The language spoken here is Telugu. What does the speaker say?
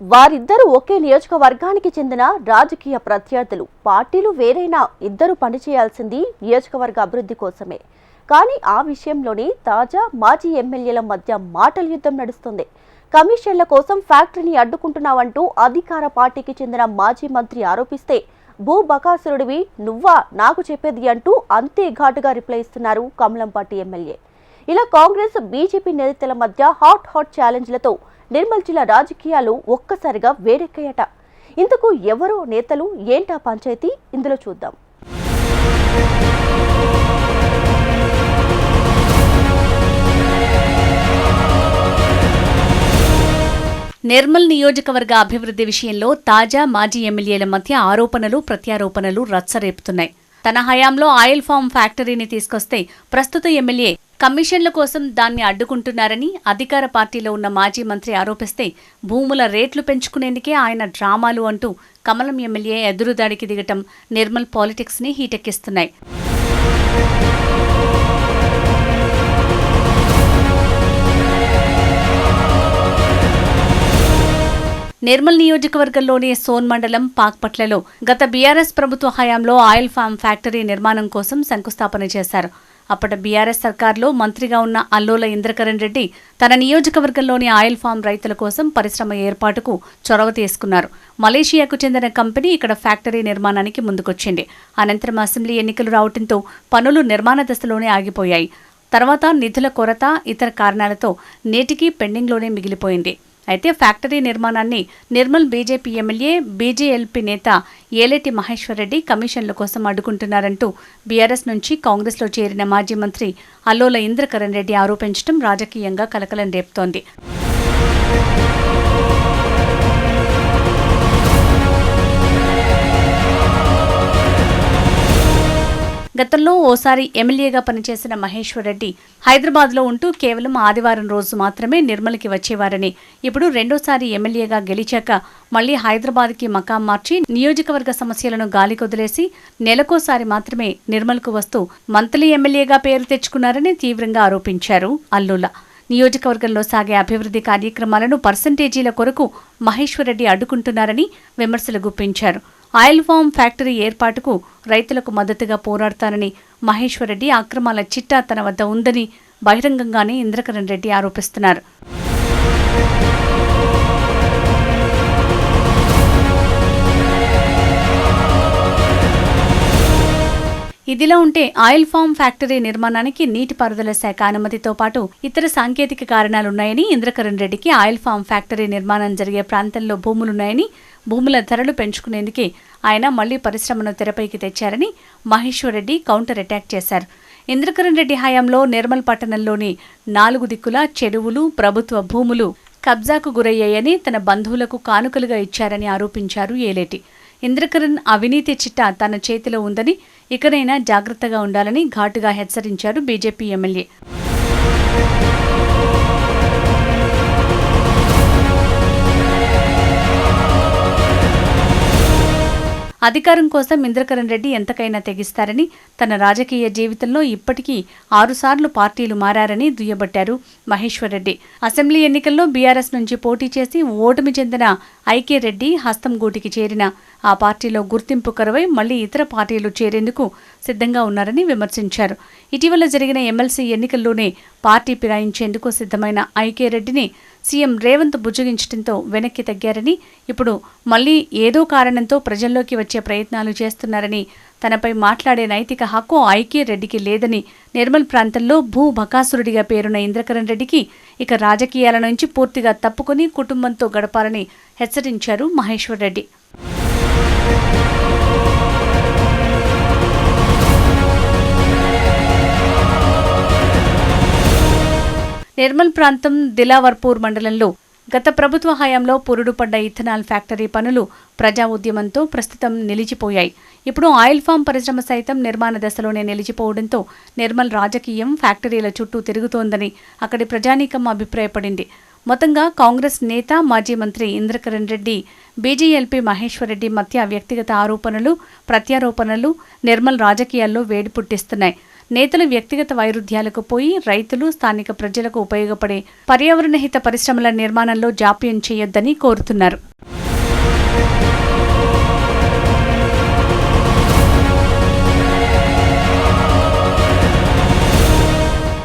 వారిద్దరూ ఒకే నియోజకవర్గానికి చెందిన రాజకీయ ప్రత్యర్థులు. పార్టీలు వేరైనా ఇద్దరు పనిచేయాల్సింది నియోజకవర్గ అభివృద్ధి కోసమే. కానీ ఆ విషయంలోనే తాజా మాజీ ఎమ్మెల్యేల మధ్య మాటల యుద్ధం నడుస్తుంది. కమిషన్ల కోసం ఫ్యాక్టరీని అడ్డుకుంటున్నావంటూ అధికార పార్టీకి చెందిన మాజీ మంత్రి ఆరోపిస్తే, భూ బకాసురుడివి నువ్వా నాకు చెప్పేది అంటూ అంతే ఘాటుగా రిప్లై ఇస్తున్నారు కమలంపాటి ఎమ్మెల్యే. ఇలా కాంగ్రెస్ బీజేపీ నేతల మధ్య హాట్ ఛాలెంజ్లతో నిర్మల్ జిల్లా రాజకీయాలు ఒక్కసారిగా వేడెక్కాయట. ఇంతకు ఎవరో నేతలు, ఏంటా పంచాయతీ, ఇందులో చూద్దాం. నిర్మల్ నియోజకవర్గ అభివృద్ధి విషయంలో తాజా మాజీ ఎమ్మెల్యేల మధ్య ఆరోపణలు ప్రత్యారోపణలు రచ్చరేపుతున్నాయి. తన హయాంలో ఆయిల్ ఫామ్ ఫ్యాక్టరీని తీసుకొస్తే ప్రస్తుత ఎమ్మెల్యే కమిషన్ల కోసం దాన్ని అడ్డుకుంటున్నారని అధికార పార్టీలో ఉన్న మాజీ మంత్రి ఆరోపిస్తే, భూముల రేట్లు పెంచుకునేందుకే ఆయన డ్రామాలు అంటూ కమలం ఎమ్మెల్యే ఎదురుదాడికి దిగటం నిర్మల్ పాలిటిక్స్ ని హీటెక్కిస్తున్నాయి. నిర్మల్ నియోజకవర్గంలోని సోన్ మండలం పాక్పట్లలో గత బీఆర్ఎస్ ప్రభుత్వ హయాంలో ఆయిల్ ఫామ్ ఫ్యాక్టరీ నిర్మాణం కోసం శంకుస్థాపన చేశారు. అప్పటి బీఆర్ఎస్ సర్కార్లో మంత్రిగా ఉన్న అల్లోల ఇంద్రకరణ్ రెడ్డి తన నియోజకవర్గంలోని ఆయిల్ ఫామ్ రైతుల కోసం పరిశ్రమ ఏర్పాటుకు చొరవ తీసుకున్నారు. మలేషియాకు చెందిన కంపెనీ ఇక్కడ ఫ్యాక్టరీ నిర్మాణానికి ముందుకొచ్చింది. అనంతరం అసెంబ్లీ ఎన్నికలు రావడంతో పనులు నిర్మాణ దశలోనే ఆగిపోయాయి. తర్వాత నిధుల కొరత, ఇతర కారణాలతో నేటికి పెండింగ్లోనే మిగిలిపోయింది. అయితే ఫ్యాక్టరీ నిర్మాణాన్ని నిర్మల్ బీజేపీ ఎమ్మెల్యే, బీజేఎల్పీ నేత ఏలేటి మహేశ్వర్ రెడ్డి కమిషన్ల కోసం అడ్డుకుంటున్నారంటూ బీఆర్ఎస్ నుంచి కాంగ్రెస్లో చేరిన మాజీ మంత్రి అల్లోల ఇంద్రకరణ్ రెడ్డి ఆరోపించడం రాజకీయంగా కలకలం రేపుతోంది. గతంలో ఓసారి ఎమ్మెల్యేగా పనిచేసిన మహేశ్వర్ రెడ్డి హైదరాబాద్లో ఉంటూ కేవలం ఆదివారం రోజు మాత్రమే నిర్మల్కి వచ్చేవారని, ఇప్పుడు రెండోసారి ఎమ్మెల్యేగా గెలిచాక మళ్లీ హైదరాబాద్కి మకాం మార్చి నియోజకవర్గ సమస్యలను గాలికొదిలేసి నెలకోసారి మాత్రమే నిర్మల్కు వస్తూ మంత్లీ ఎమ్మెల్యేగా పేరు తెచ్చుకున్నారని తీవ్రంగా ఆరోపించారు అల్లుల. నియోజకవర్గంలో సాగే అభివృద్ధి కార్యక్రమాలను పర్సంటేజీల కొరకు మహేశ్వర్ రెడ్డి అడ్డుకుంటున్నారని విమర్శలు గుప్పించారు. ఆయిల్ ఫామ్ ఫ్యాక్టరీ ఏర్పాటుకు రైతులకు మద్దతుగా పోరాడతానని, మహేశ్వర్ రెడ్డి అక్రమాల చిట్టా తన వద్ద ఉందని బహిరంగంగానే ఇంద్రకరణ్ రెడ్డి ఆరోపిస్తున్నారు. ఇదిలా ఉంటే ఆయిల్ ఫామ్ ఫ్యాక్టరీ నిర్మాణానికి నీటిపారుదల శాఖ అనుమతితో పాటు ఇతర సాంకేతిక కారణాలున్నాయని, ఇంద్రకరణ్ రెడ్డికి ఆయిల్ ఫామ్ ఫ్యాక్టరీ నిర్మాణం జరిగే ప్రాంతంలో భూములున్నాయని, భూముల ధరలు పెంచుకునేందుకే ఆయన మళ్లీ పరిశ్రమను తెరపైకి తెచ్చారని మహేశ్వర్ రెడ్డి కౌంటర్ అటాక్ చేశారు. ఇంద్రకరణ్ రెడ్డి హయాంలో నిర్మల్ పట్టణంలోని 4 దిక్కుల చెరువులు, ప్రభుత్వ భూములు కబ్జాకు గురయ్యాయని, తన బంధువులకు కానుకలుగా ఇచ్చారని ఆరోపించారు ఏలేటి. ఇంద్రకరణ్ అవినీతి చిట్టా తన చేతిలో ఉందని, ఇకనైనా జాగ్రత్తగా ఉండాలని ఘాటుగా హెచ్చరించారు బీజేపీ ఎమ్మెల్యే. అధికారం కోసం ఇంద్రకరణ్ రెడ్డి ఎంతకైనా తెగిస్తారని, తన రాజకీయ జీవితంలో ఇప్పటికీ 6 సార్లు పార్టీలు మారారని దుయ్యబట్టారు మహేశ్వర్ రెడ్డి. అసెంబ్లీ ఎన్నికల్లో బీఆర్ఎస్ నుంచి పోటీ చేసి ఓటమి చెందిన ఐకే రెడ్డి హస్తం గూటికి చేరిన ఆ పార్టీలో గుర్తింపు కరువై మళ్లీ ఇతర పార్టీలు చేరేందుకు సిద్ధంగా ఉన్నారని విమర్శించారు. ఇటీవల జరిగిన ఎమ్మెల్సీ ఎన్నికల్లోనే పార్టీ ఫిరాయించేందుకు సిద్ధమైన ఐకే రెడ్డిని సీఎం రేవంత్ బుజ్జగించడంతో వెనక్కి తగ్గారని, ఇప్పుడు మళ్లీ ఏదో కారణంతో ప్రజల్లోకి వచ్చే ప్రయత్నాలు చేస్తున్నారని, తనపై మాట్లాడే నైతిక హక్కు ఐకే రెడ్డికి లేదని, నిర్మల్ ప్రాంతంలో భూ బకాసురుడిగా పేరున్న ఇంద్రకరణ్ రెడ్డికి ఇక రాజకీయాల నుంచి పూర్తిగా తప్పుకొని కుటుంబంతో గడపాలని హెచ్చరించారు మహేశ్వర్ రెడ్డి. నిర్మల్ ప్రాంతం దిలావర్పూర్ మండలంలో గత ప్రభుత్వ హయాంలో పురుడుపడ్డ ఇథనాల్ ఫ్యాక్టరీ పనులు ప్రజా ఉద్యమంతో ప్రస్తుతం నిలిచిపోయాయి. ఇప్పుడు ఆయిల్ ఫామ్ పరిశ్రమ సైతం నిర్మాణ దశలోనే నిలిచిపోవడంతో నిర్మల్ రాజకీయం ఫ్యాక్టరీల చుట్టూ తిరుగుతోందని అక్కడి ప్రజానీకం అభిప్రాయపడింది. మొత్తంగా కాంగ్రెస్ నేత, మాజీ మంత్రి ఇంద్రకరణ్ రెడ్డి, బీజేఎల్పీ మహేశ్వర్ రెడ్డి మధ్య వ్యక్తిగత ఆరోపణలు, ప్రత్యారోపణలు నిర్మల్ రాజకీయాల్లో వేడి పుట్టిస్తున్నాయి. నేతలు వ్యక్తిగత వైరుధ్యాలకు పోయి రైతులు, స్థానిక ప్రజలకు ఉపయోగపడే పర్యావరణహిత పరిశ్రమల నిర్మాణంలో జాప్యం చేయొద్దని కోరుతున్నారు.